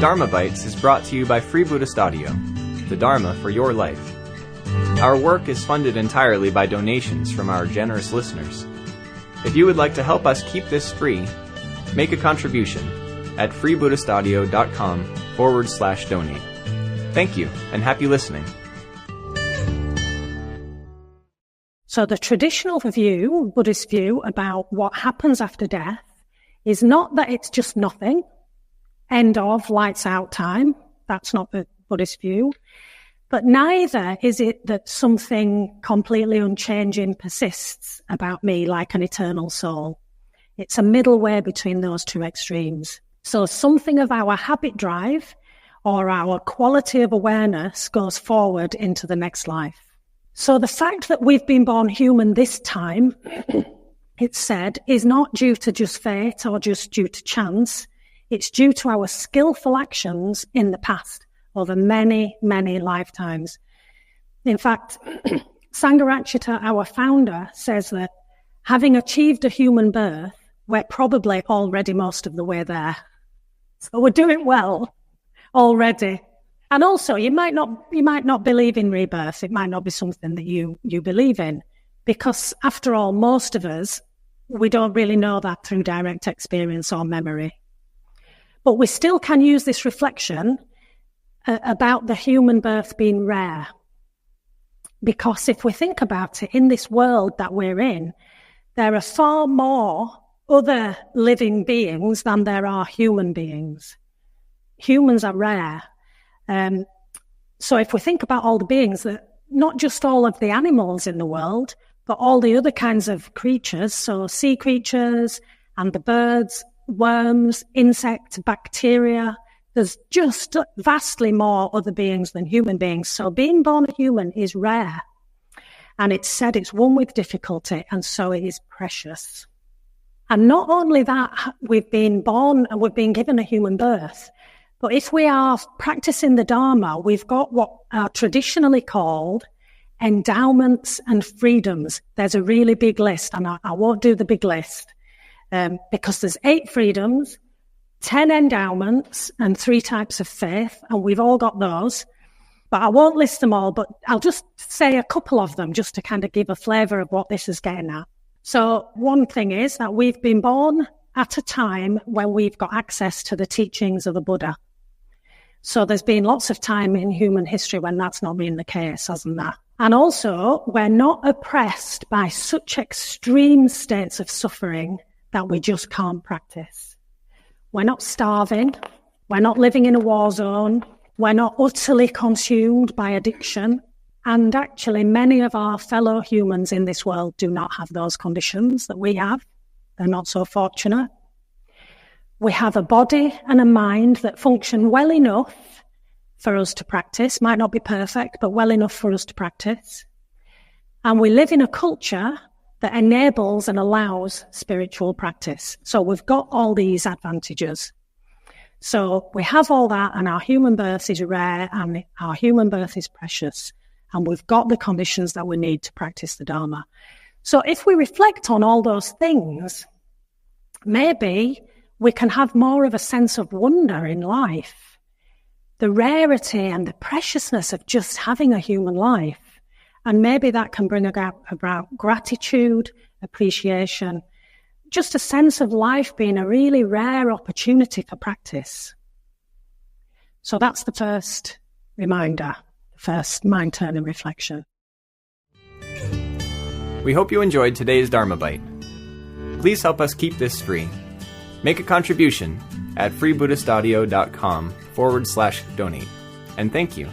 Dharma Bites is brought to you by Free Buddhist Audio, the Dharma for your life. Our work is funded entirely by donations from our generous listeners. If you would like to help us keep this free, make a contribution at freebuddhistaudio.com/donate. Thank you, and happy listening. So the traditional view, Buddhist view, about what happens after death is not that it's just nothing, end of, lights out time. That's not the Buddhist view. But neither is it that something completely unchanging persists about me like an eternal soul. It's a middle way between those two extremes. So something of our habit drive or our quality of awareness goes forward into the next life. So the fact that we've been born human this time, it's said, is not due to just fate or just due to chance. It's due to our skillful actions in the past over many, many lifetimes. In fact, Sangharakshita, our founder, says that having achieved a human birth, we're probably already most of the way there. So we're doing well already. And also, you might not believe in rebirth. It might not be something that you believe in, because after all, most of us, we don't really know that through direct experience or memory. But we still can use this reflection about the human birth being rare. Because if we think about it, in this world that we're in, there are far more other living beings than there are human beings. Humans are rare. So if we think about all the beings, that not just all of the animals in the world, but all the other kinds of creatures, so sea creatures and the birds, worms, insects, bacteria, there's just vastly more other beings than human beings. So being born a human is rare. And it's said it's won with difficulty, and so it is precious. And not only that, we've been born and we've been given a human birth, but if we are practicing the Dharma, we've got what are traditionally called endowments and freedoms. There's a really big list, and I won't do the big list because there's 8 freedoms, 10 endowments, and 3 types of faith, and we've all got those. But I won't list them all, but I'll just say a couple of them just to kind of give a flavour of what this is getting at. So one thing is that we've been born at a time when we've got access to the teachings of the Buddha. So there's been lots of time in human history when that's not been the case, hasn't there? And also, we're not oppressed by such extreme states of suffering that we just can't practice. We're not starving. We're not living in a war zone. We're not utterly consumed by addiction. And actually, many of our fellow humans in this world do not have those conditions that we have. They're not so fortunate. We have a body and a mind that function well enough for us to practice. Might not be perfect, but well enough for us to practice. And we live in a culture that enables and allows spiritual practice. So we've got all these advantages. So we have all that, and our human birth is rare, and our human birth is precious. And we've got the conditions that we need to practice the Dharma. So if we reflect on all those things, maybe we can have more of a sense of wonder in life. The rarity and the preciousness of just having a human life. And maybe that can bring about gratitude, appreciation, just a sense of life being a really rare opportunity for practice. So that's the first reminder, the first mind-turning reflection. We hope you enjoyed today's Dharma Bite. Please help us keep this free. Make a contribution at freebuddhistaudio.com/donate. And thank you.